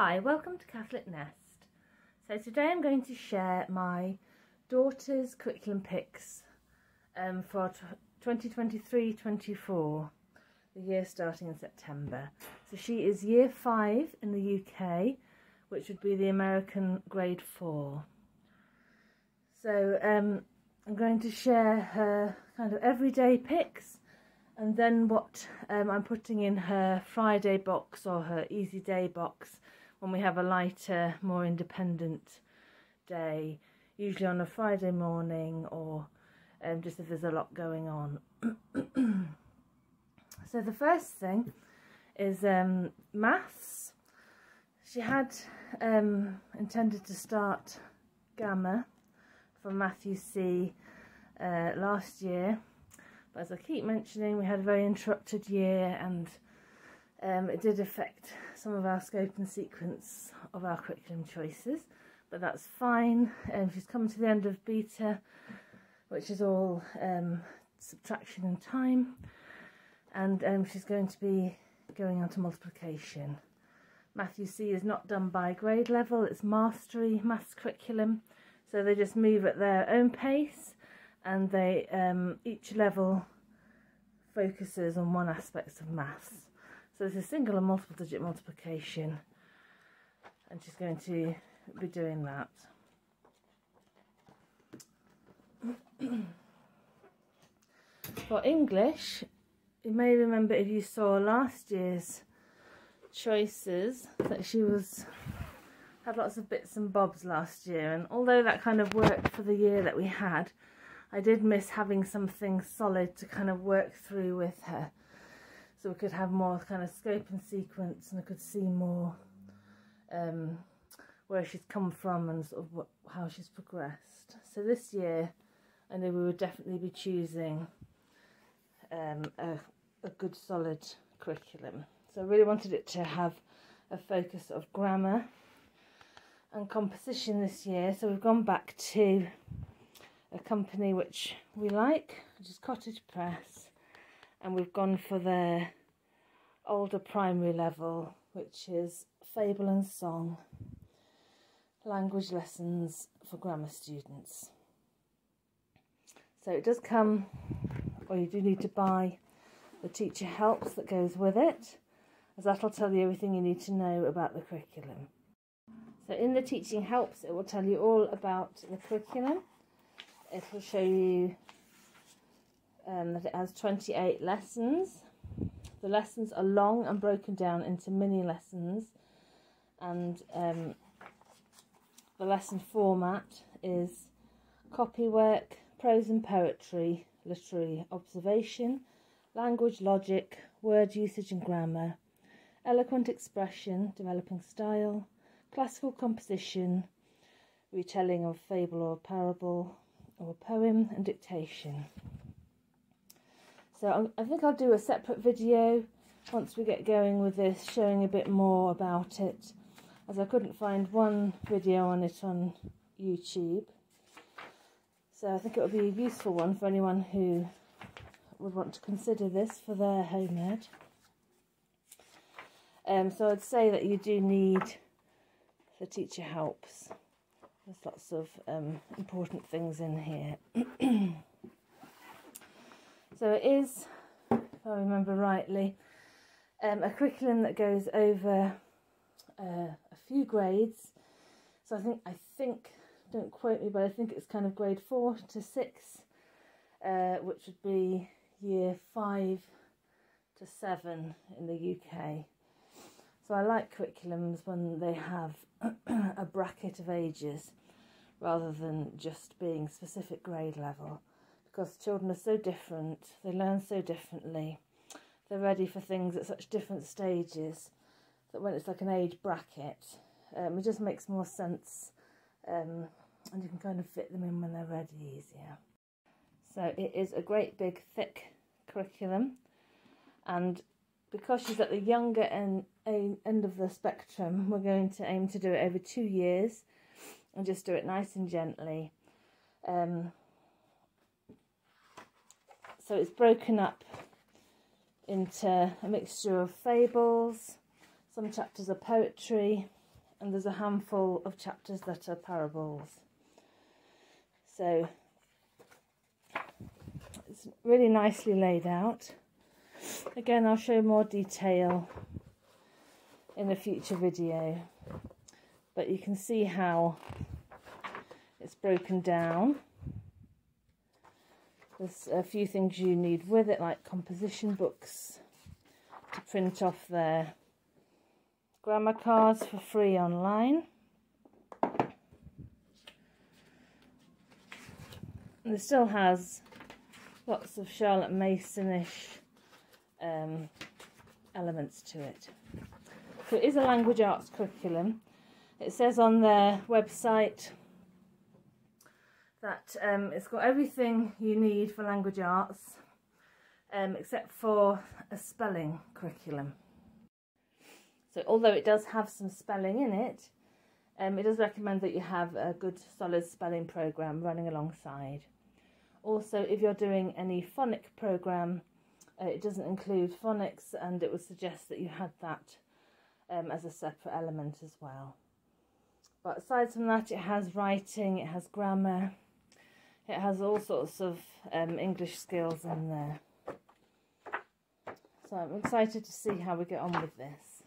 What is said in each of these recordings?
Hi, welcome to Catholic Nest. So today I'm going to share my daughter's curriculum picks for 2023-24, the year starting in September. So she is year 5 in the UK, which would be the American grade 4. So I'm going to share her kind of everyday picks, and then what I'm putting in her Friday box or her easy day box when we have a lighter, more independent day, usually on a Friday morning or just if there's a lot going on. So the first thing is maths. She had intended to start Gamma from Matthew C last year, but as I keep mentioning, we had a very interrupted year, and it did affect some of our scope and sequence of our curriculum choices, but that's fine. She's come to the end of beta, which is all subtraction and time, and she's going to be going on to multiplication. Matthew C is not done by grade level, it's mastery maths curriculum, so they just move at their own pace, and they each level focuses on one aspect of maths. So there's a single and multiple digit multiplication, and she's going to be doing that. For English, you may remember, if you saw last year's choices, that she had lots of bits and bobs last year, and although that kind of worked for the year that we had, I did miss having something solid to kind of work through with her, so we could have more kind of scope and sequence, and I could see more where she's come from and sort of how she's progressed. So this year I knew we would definitely be choosing a good solid curriculum. So I really wanted it to have a focus of grammar and composition this year, so we've gone back to a company which we like, which is Cottage Press, and we've gone for their older primary level, which is Fable and Song, language lessons for grammar students. So it does come, or you do need to buy the teacher helps that goes with it, as that'll tell you everything you need to know about the curriculum. So in the teaching helps, it will tell you all about the curriculum. It will show you that it has 28 lessons. The lessons are long and broken down into mini lessons, and the lesson format is copywork, prose and poetry, literary observation, language logic, word usage and grammar, eloquent expression, developing style, classical composition, retelling of fable or parable or poem, and dictation. So I think I'll do a separate video once we get going with this, showing a bit more about it, as I couldn't find one video on it on YouTube. So I think it would be a useful one for anyone who would want to consider this for their home ed. So I'd say that you do need the teacher helps. There's lots of important things in here. So it is, if I remember rightly, a curriculum that goes over a few grades. So I think, don't quote me, but I think it's kind of grade 4 to 6, which would be year 5 to 7 in the UK. So I like curriculums when they have a bracket of ages rather than just being specific grade level, because children are so different, they learn so differently, they're ready for things at such different stages, that when it's like an age bracket, it just makes more sense, and you can kind of fit them in when they're ready easier. So it is a great big thick curriculum, and because she's at the younger end of the spectrum, we're going to aim to do it over 2 years and just do it nice and gently. So it's broken up into a mixture of fables, some chapters are poetry, and there's a handful of chapters that are parables. So it's really nicely laid out. Again, I'll show more detail in a future video, but you can see how it's broken down. There's a few things you need with it, like composition books to print off their grammar cards for free online. And it still has lots of Charlotte Mason-ish elements to it. So it is a language arts curriculum. It says on their website that it's got everything you need for language arts, except for a spelling curriculum. So although it does have some spelling in it, it does recommend that you have a good solid spelling programme running alongside. Also, if you're doing any phonic programme, it doesn't include phonics, and it would suggest that you had that as a separate element as well. But aside from that, it has writing, it has grammar, it has all sorts of English skills in there. So I'm excited to see how we get on with this.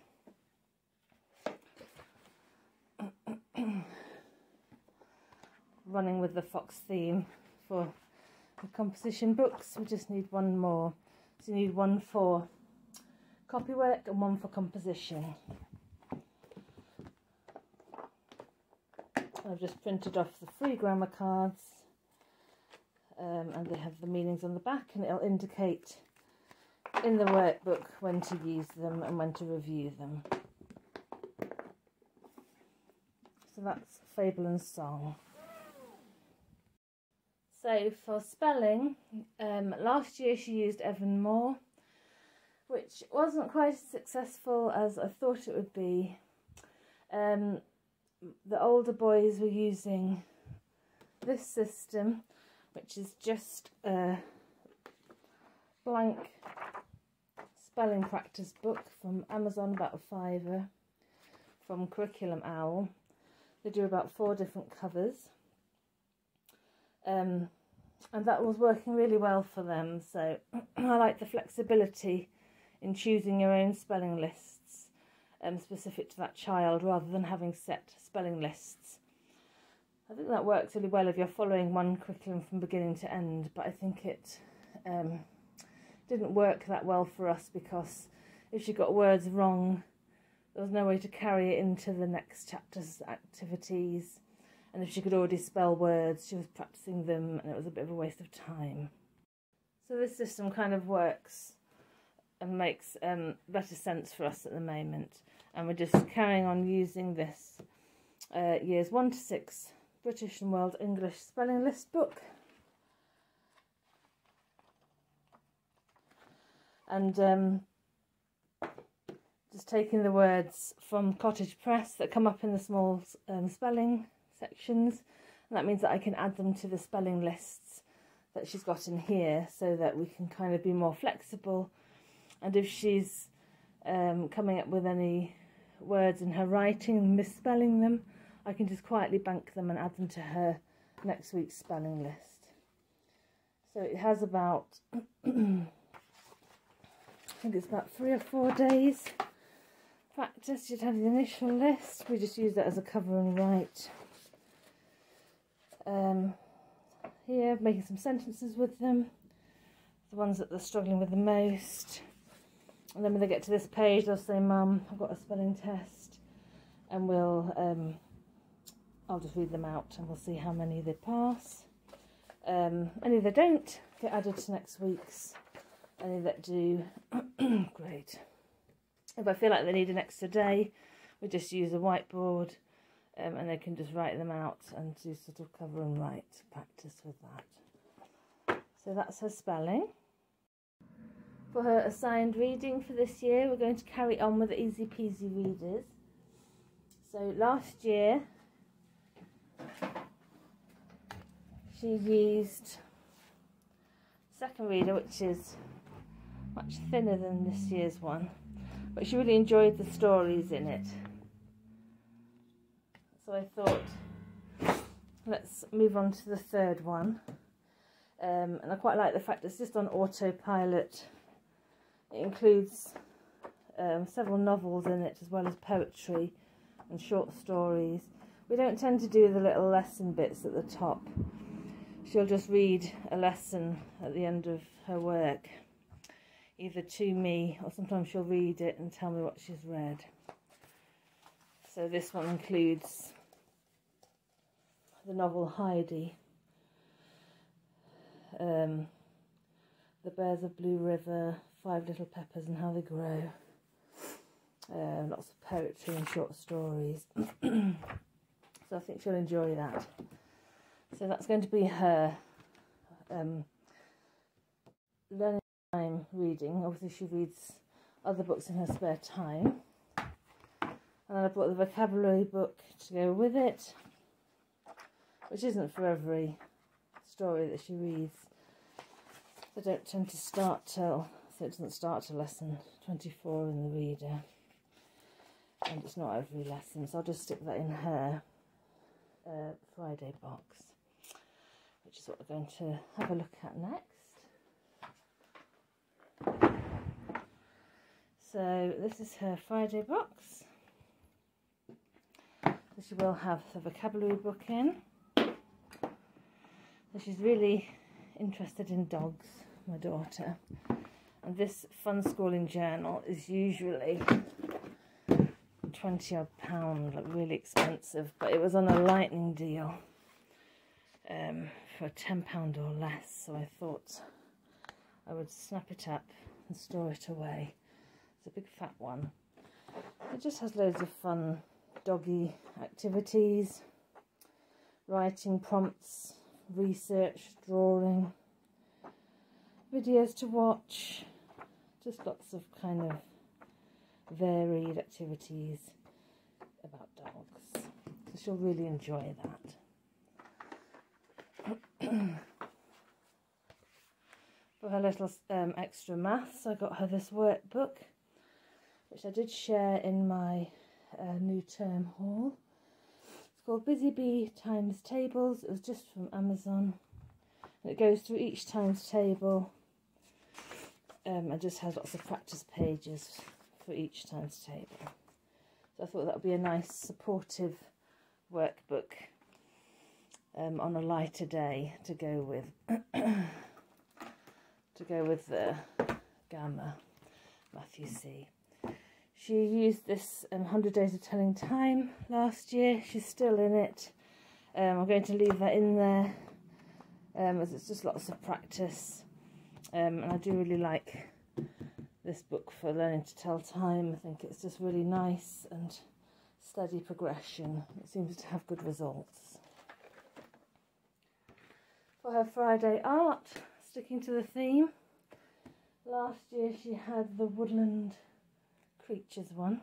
Running with the fox theme for the composition books, we just need one more. So you need one for copywork and one for composition. I've just printed off the free grammar cards, and they have the meanings on the back, and it'll indicate in the workbook when to use them and when to review them. So that's Fable and Song. So for spelling, last year she used Evan Moore, which wasn't quite as successful as I thought it would be. The older boys were using this system, which is just a blank spelling practice book from Amazon, about a £5, from Curriculum Owl. They do about 4 different covers. And that was working really well for them, so I like the flexibility in choosing your own spelling lists specific to that child, rather than having set spelling lists. I think that works really well if you're following one curriculum from beginning to end, but I think it didn't work that well for us, because if she got words wrong, there was no way to carry it into the next chapter's activities. And if she could already spell words, she was practicing them, and it was a bit of a waste of time. So this system kind of works and makes better sense for us at the moment. And we're just carrying on using this years 1 to 6 British and World English Spelling List book. And just taking the words from Cottage Press that come up in the small spelling sections, and that means that I can add them to the spelling lists that she's got in here, so that we can kind of be more flexible. And if she's coming up with any words in her writing, misspelling them, I can just quietly bank them and add them to her next week's spelling list. So it has about I think it's about 3 or 4 days practice. You'd have the initial list, we just use that as a cover and write. Here, making some sentences with them, the ones that they're struggling with the most. And then when they get to this page, they'll say, "Mum, I've got a spelling test," and I'll just read them out, and we'll see how many they pass. Any that don't get added to next week's. Any that do, great. If I feel like they need an extra day, we just use a whiteboard. And they can just write them out and do sort of cover and write practice with that. So that's her spelling. For her assigned reading for this year, we're going to carry on with the Easy Peasy Readers. So last year, she used second reader, which is much thinner than this year's one, but she really enjoyed the stories in it. So I thought, let's move on to the third one. And I quite like the fact it's just on autopilot. It includes several novels in it, as well as poetry and short stories. We don't tend to do the little lesson bits at the top. She'll just read a lesson at the end of her work, either to me, or sometimes she'll read it and tell me what she's read. So this one includes the novel Heidi, The Bears of Blue River, Five Little Peppers and How They Grow, lots of poetry and short stories. So I think she'll enjoy that. So that's going to be her learning time reading. Obviously she reads other books in her spare time. And I brought the vocabulary book to go with it, which isn't for every story that she reads. They don't tend to start till, so it doesn't start till lesson 24 in the reader. And it's not every lesson, so I'll just stick that in her Friday box, which is what we're going to have a look at next. So this is her Friday box. So she will have the vocabulary book in. So she's really interested in dogs, my daughter. And this fun schooling journal is usually £20 odd, like really expensive, but it was on a lightning deal for £10 or less, so I thought I would snap it up and store it away. It's a big fat one. It just has loads of fun doggy activities, writing prompts, research, drawing, videos to watch, just lots of kind of varied activities about dogs. So she'll really enjoy that. For her little extra maths, I got her this workbook, which I did share in my new term haul. It's called Busy Bee Times Tables. It was just from Amazon. And it goes through each times table and just has lots of practice pages for each times table. So I thought that would be a nice supportive workbook on a lighter day to go with the Gamma Matthew C. She used this 100 Days of Telling Time last year. She's still in it. I'm going to leave that in there as it's just lots of practice. And I do really like this book for learning to tell time. I think it's just really nice and steady progression. It seems to have good results. For her Friday art, sticking to the theme, last year she had the woodland creatures one.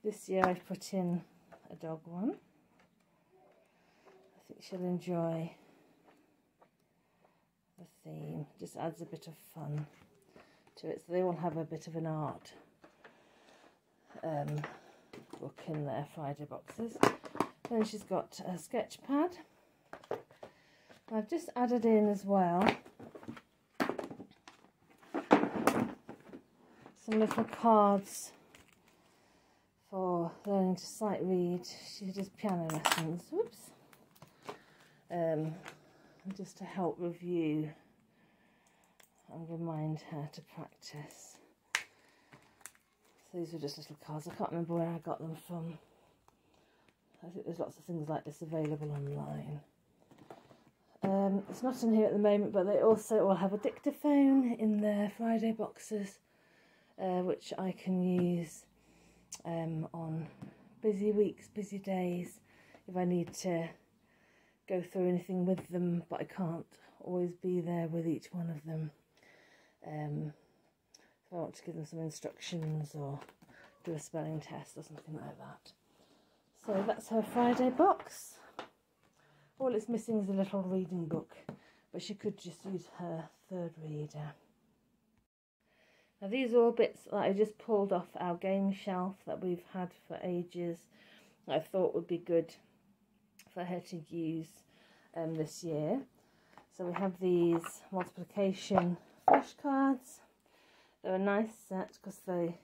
This year I've put in a dog one. I think she'll enjoy the theme. Just adds a bit of fun to it. So they all have a bit of an art book in their Friday boxes. Then she's got a sketch pad. I've just added in as well some little cards for learning to sight read. She does piano lessons. Whoops. And just to help review and remind her to practice. So these are just little cards. I can't remember where I got them from. I think there's lots of things like this available online. It's not in here at the moment, but they also all have a dictaphone in their Friday boxes, which I can use on busy weeks, busy days, if I need to go through anything with them, but I can't always be there with each one of them. If I want to give them some instructions or do a spelling test or something like that. So that's her Friday box. All it's missing is a little reading book, but she could just use her third reader. Now these are all bits that I just pulled off our game shelf that we've had for ages. I thought would be good for her to use this year. So we have these multiplication flashcards. They're a nice set because they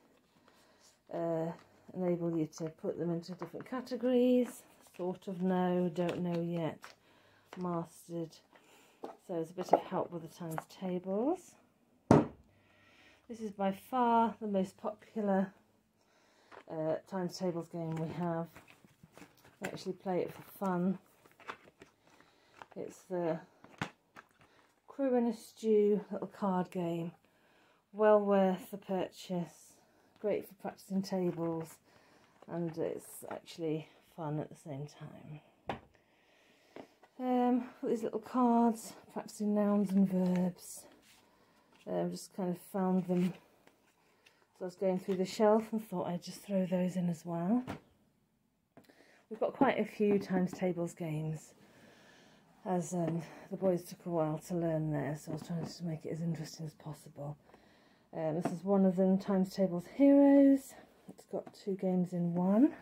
enable you to put them into different categories. Sort of know, don't know yet, mastered. So it's a bit of help with the times tables. This is by far the most popular times tables game we have. We actually play it for fun. It's the Crew in a Stew little card game. Well worth the purchase. Great for practicing tables, and it's actually fun at the same time. These little cards, practicing nouns and verbs. Just kind of found them as I was going through the shelf and thought I'd just throw those in as well. We've got quite a few times tables games, as the boys took a while to learn there, so I was trying to make it as interesting as possible. This is one of them, Times Tables Heroes. It's got 2 games in one.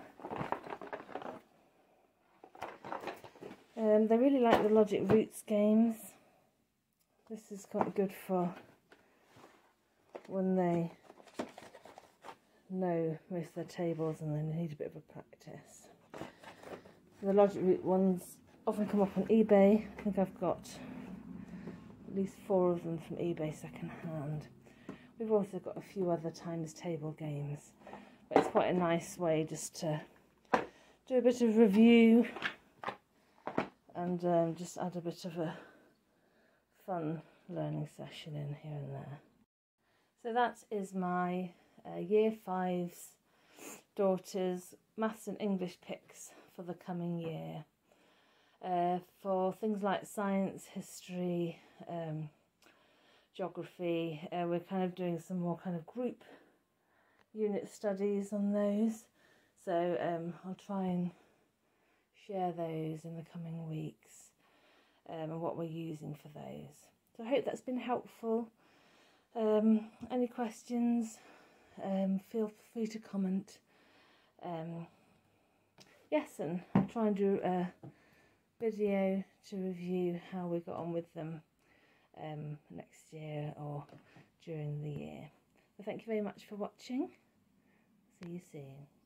They really like the Logic Roots games. This is quite good for when they know most of their tables and they need a bit of a practice. The Logic Root ones often come up on eBay. I think I've got at least 4 of them from eBay second hand. We've also got a few other times table games, but it's quite a nice way just to do a bit of review and just add a bit of a fun learning session in here and there. So that is my Year 5's daughter's Maths and English picks for the coming year. For things like science, history, geography, we're kind of doing some more kind of group unit studies on those. So I'll try and share those in the coming weeks and what we're using for those. So I hope that's been helpful. Any questions, feel free to comment. Yes, and I'll try and do a video to review how we got on with them next year or during the year. So thank you very much for watching. See you soon.